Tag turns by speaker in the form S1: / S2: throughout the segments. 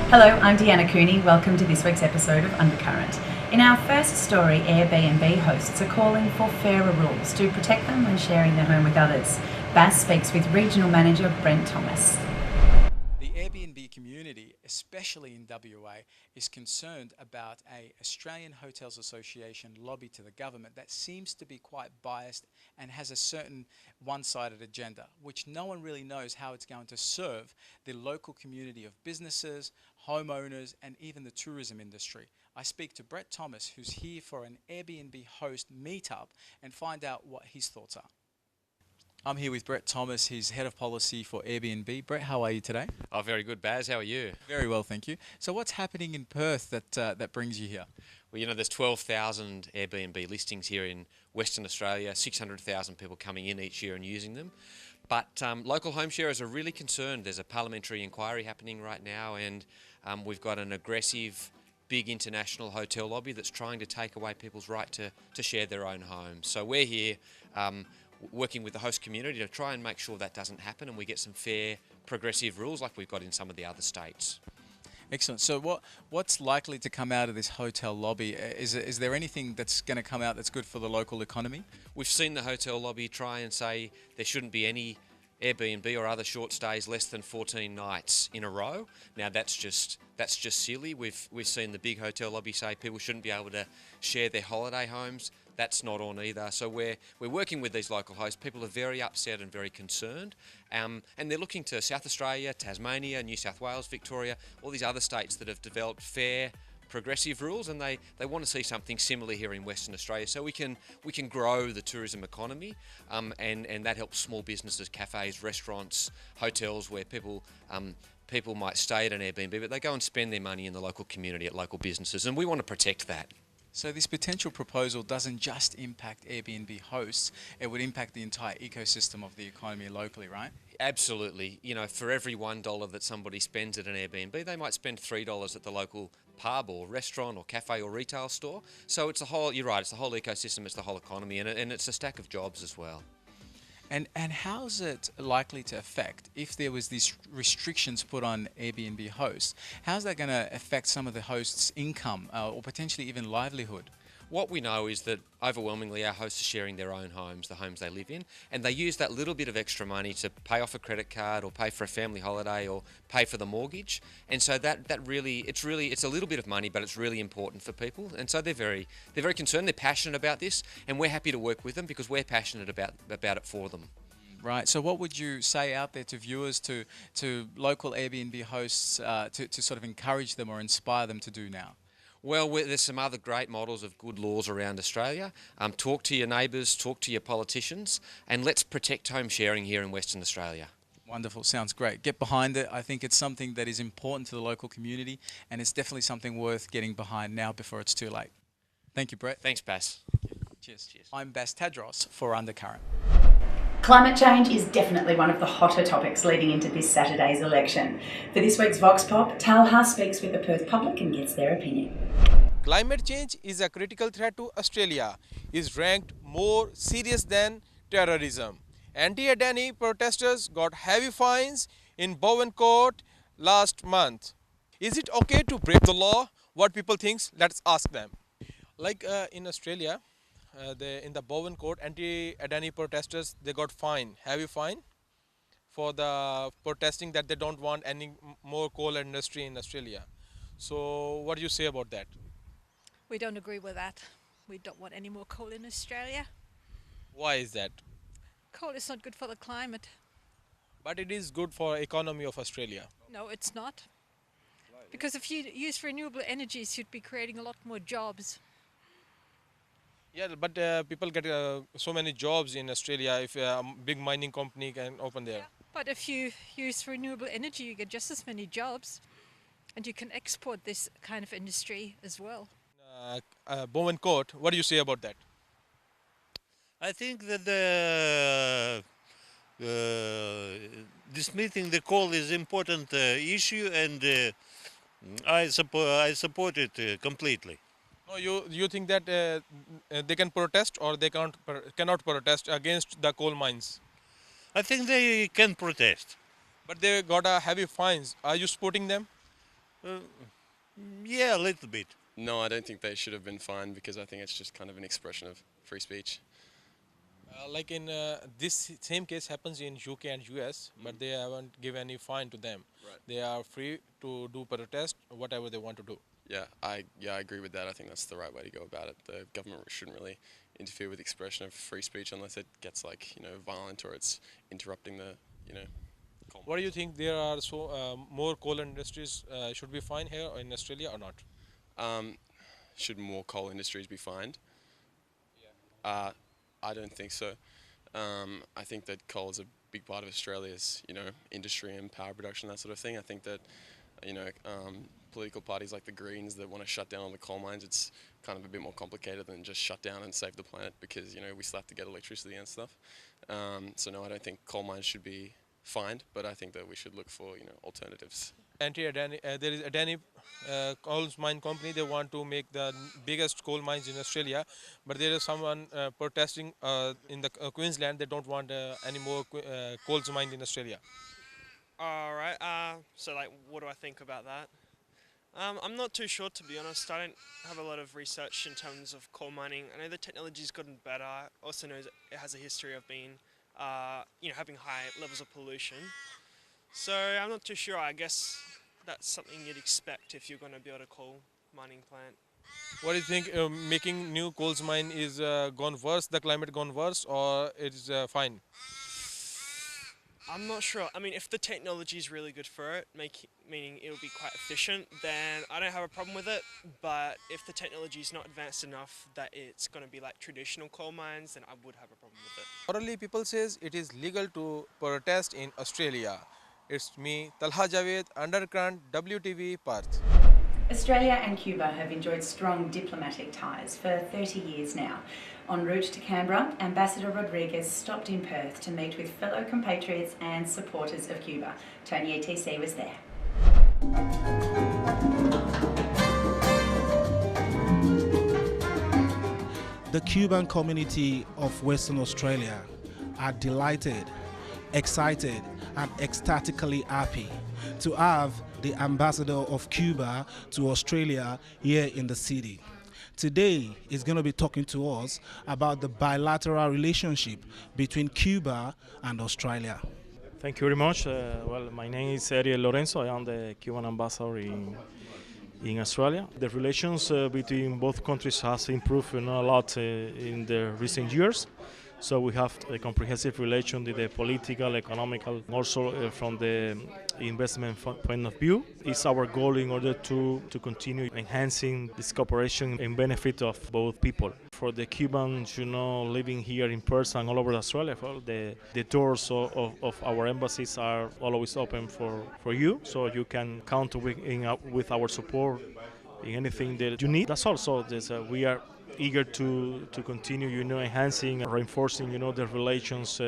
S1: Hello, I'm Deanna Cooney. Welcome to this week's episode of Undercurrent. In our first story, Airbnb hosts are calling for fairer rules to protect them when sharing their home with others. Bass speaks with Regional Manager Brent Thomas.
S2: The Airbnb community, especially in WA, is concerned about an Australian Hotels Association lobby to the government that seems to be quite biased and has a certain one-sided agenda, which no one really knows how it's going to serve the local community of businesses, homeowners, and even the tourism industry. I speak to Brett Thomas, who's here for an Airbnb host meetup, and find out what his thoughts are. I'm here with Brett Thomas. He's Head of Policy for Airbnb. Brett, how are you today?
S3: Oh, very good, Baz. How are you?
S2: Very well, thank you. So what's happening in Perth that brings you here?
S3: Well, there's 12,000 Airbnb listings here in Western Australia, 600,000 people coming in each year and using them. But local home sharers are really concerned. There's a parliamentary inquiry happening right now, and we've got an aggressive, big international hotel lobby that's trying to take away people's right to share their own homes. So we're here working with the host community to try and make sure that doesn't happen and we get some fair, progressive rules like we've got in some of the other states.
S2: Excellent. So what's likely to come out of this hotel lobby? Is there anything that's going to come out that's good for the local economy?
S3: We've seen the hotel lobby try and say there shouldn't be any Airbnb or other short stays less than 14 nights in a row. Now that's just silly. We've seen the big hotel lobby say people shouldn't be able to share their holiday homes. That's not on either. So we're working with these local hosts. People are very upset and very concerned, and they're looking to South Australia, Tasmania, New South Wales, Victoria, all these other states that have developed fair, progressive rules, and they want to see something similar here in Western Australia, so we can grow the tourism economy, and that helps small businesses, cafes, restaurants, hotels, where people might stay at an Airbnb, but they go and spend their money in the local community at local businesses, and we want to protect that.
S2: So this potential proposal doesn't just impact Airbnb hosts, it would impact the entire ecosystem of the economy locally, right?
S3: Absolutely. For every $1 that somebody spends at an Airbnb, they might spend $3 at the local pub or restaurant or cafe or retail store. So it's you're right, it's the whole ecosystem, it's the whole economy, and it's a stack of jobs as well.
S2: And how's it likely to affect, if there was these restrictions put on Airbnb hosts, how's that going to affect some of the hosts' income or potentially even livelihood?
S3: What we know is that overwhelmingly our hosts are sharing their own homes, the homes they live in, and they use that little bit of extra money to pay off a credit card or pay for a family holiday or pay for the mortgage. And so it's a little bit of money, but it's really important for people. And so they're very concerned, they're passionate about this, and we're happy to work with them because we're passionate about it for them.
S2: Right. So what would you say out there to viewers, to local Airbnb hosts, to sort of encourage them or inspire them to do now?
S3: Well, there's some other great models of good laws around Australia. Talk to your neighbours, talk to your politicians, and let's protect home sharing here in Western Australia.
S2: Wonderful. Sounds great. Get behind it. I think it's something that is important to the local community, and it's definitely something worth getting behind now before it's too late. Thank you, Brett.
S3: Thanks, Bass.
S2: Cheers. I'm Bass Tadros for Undercurrent.
S1: Climate change is definitely one of the hotter topics leading into this Saturday's election. For this week's Vox Pop, Talha speaks with the Perth public and gets their opinion.
S4: Climate change is a critical threat to Australia, is ranked more serious than terrorism. Anti-Adani protesters got heavy fines in Bowen Court last month. Is it okay to break the law? What people think? Let's ask them. Like in Australia, in the Bowen Court, anti-Adani protesters, they got heavy fine for the protesting that they don't want any more coal industry in Australia. So what do you say about that?
S5: We don't agree with that. We don't want any more coal in Australia.
S4: Why is that?
S5: Coal is not good for the climate.
S4: But it is good for economy of Australia.
S5: No, it's not. Because if you use renewable energies, you'd be creating a lot more jobs.
S4: Yeah, but people get so many jobs in Australia if a big mining company can open there.
S5: Yeah, but if you use renewable energy, you get just as many jobs. And you can export this kind of industry as well.
S4: Bowen Court, what do you say about that?
S6: I think that dismissing the coal is important issue, and I support it completely.
S4: No, you think that they can protest or they cannot protest against the coal mines?
S6: I think they can protest.
S4: But they got a heavy fines. Are you supporting them?
S6: Uh, yeah, a little bit.
S7: No, I don't think they should have been fined because I think it's just kind of an expression of free speech.
S4: Like in this same case happens in UK and US, but they haven't given any fine to them.
S7: Right.
S4: They are free to do protest whatever they want to do.
S7: Yeah, I agree with that. I think that's the right way to go about it. The government shouldn't really interfere with the expression of free speech unless it gets like, violent or it's interrupting the, coal
S4: What do you think? There are more coal industries should be fined here in Australia or not?
S7: Should more coal industries be fined? I don't think so. I think that coal is a big part of Australia's, industry and power production, that sort of thing. I think that, political parties like the Greens that want to shut down all the coal mines, it's kind of a bit more complicated than just shut down and save the planet because, we still have to get electricity and stuff. So no, I don't think coal mines should be fined, but I think that we should look for, alternatives.
S4: There is Adani coal mine company. They want to make the biggest coal mines in Australia, but there is someone protesting in the Queensland. They don't want any more coal mine in Australia.
S8: All right. So, like, what do I think about that? I'm not too sure, to be honest. I don't have a lot of research in terms of coal mining. I know the technology's gotten better. I also know it has a history of being, having high levels of pollution. So I'm not too sure. I guess that's something you'd expect if you're going to build a coal mining plant.
S4: What do you think? Making new coal mine is gone worse? The climate gone worse, or it's fine?
S8: I'm not sure. I mean, if the technology is really good for it, meaning it'll be quite efficient, then I don't have a problem with it. But if the technology is not advanced enough that it's going to be like traditional coal mines, then I would have a problem with it.
S4: Orally, people says it is legal to protest in Australia. It's me, Talha Javed, Undercurrent, WTV, Perth.
S1: Australia and Cuba have enjoyed strong diplomatic ties for 30 years now. En route to Canberra, Ambassador Rodriguez stopped in Perth to meet with fellow compatriots and supporters of Cuba. Tony ATC was there.
S9: The Cuban community of Western Australia are delighted, excited and ecstatically happy to have the ambassador of Cuba to Australia here in the city. Today is going to be talking to us about the bilateral relationship between Cuba and Australia.
S10: Thank you very much. Well, my name is Ariel Lorenzo. I am the Cuban ambassador in Australia. The relations between both countries has improved a lot in the recent years. So we have a comprehensive relation with the political, economical, also from the investment point of view. It's our goal in order to continue enhancing this cooperation in benefit of both people. For the Cubans, living here in Perth and all over Australia, well, the doors of our embassies are always open for you, so you can count with our support in anything that you need. That's also we are eager to continue, enhancing, reinforcing, the relations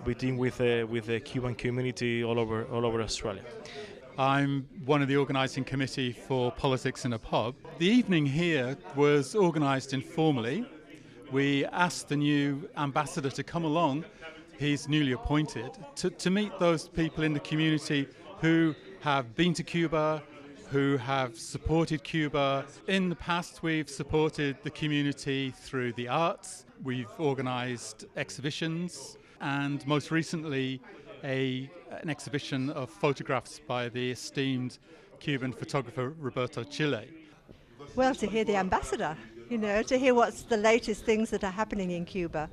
S10: between with the Cuban community all over Australia.
S11: I'm one of the organising committee for Politics in a Pub. The evening here was organised informally. We asked the new ambassador to come along, he's newly appointed, to meet those people in the community who have been to Cuba, who have supported Cuba. In the past, we've supported the community through the arts. We've organised exhibitions, and most recently, an exhibition of photographs by the esteemed Cuban photographer Roberto Chile.
S12: Well, to hear the ambassador, to hear what's the latest things that are happening in Cuba.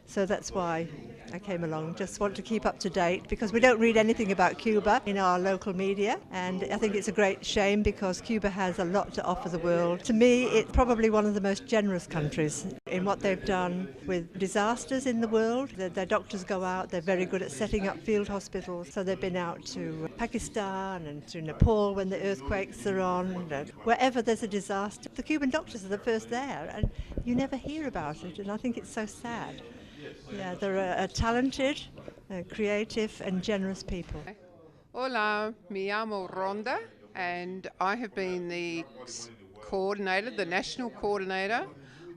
S12: So that's why I came along. Just want to keep up to date because we don't read anything about Cuba in our local media, and I think it's a great shame because Cuba has a lot to offer the world. To me, it's probably one of the most generous countries in what they've done with disasters in the world. Their doctors go out, they're very good at setting up field hospitals, so they've been out to Pakistan and to Nepal when the earthquakes are on. Wherever there's a disaster, the Cuban doctors are the first there, and you never hear about it, and I think it's so sad. Yeah, they're a talented, creative and generous people.
S13: Hola, me llamo Rhonda, and I have been the national coordinator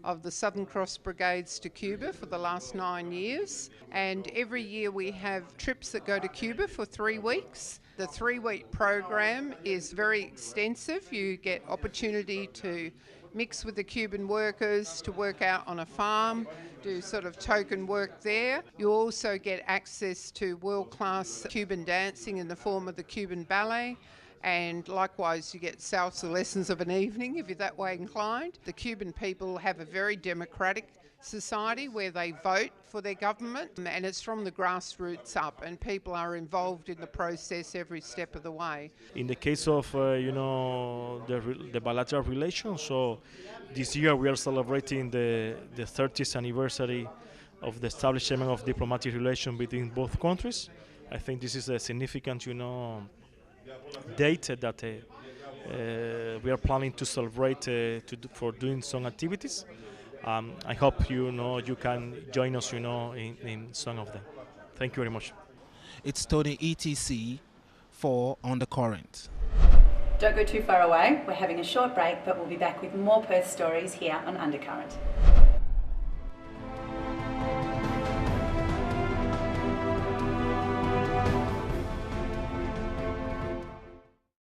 S13: of the Southern Cross Brigades to Cuba for the last 9 years. And every year we have trips that go to Cuba for 3 weeks. The 3-week program is very extensive. You get opportunity to mix with the Cuban workers, to work out on a farm, do sort of token work there. You also get access to world-class Cuban dancing in the form of the Cuban ballet, and likewise you get salsa lessons of an evening if you're that way inclined. The Cuban people have a very democratic society where they vote for their government, and it's from the grassroots up, and people are involved in the process every step of the way.
S10: In the case of the bilateral relations, so this year we are celebrating the 30th anniversary of the establishment of diplomatic relations between both countries. I think this is a significant date that we are planning to celebrate for doing some activities. I hope you can join us in some of them. Thank you very much.
S9: It's Tony ETC for Undercurrent.
S1: Don't go too far away. We're having a short break, but we'll be back with more Perth stories here on Undercurrent.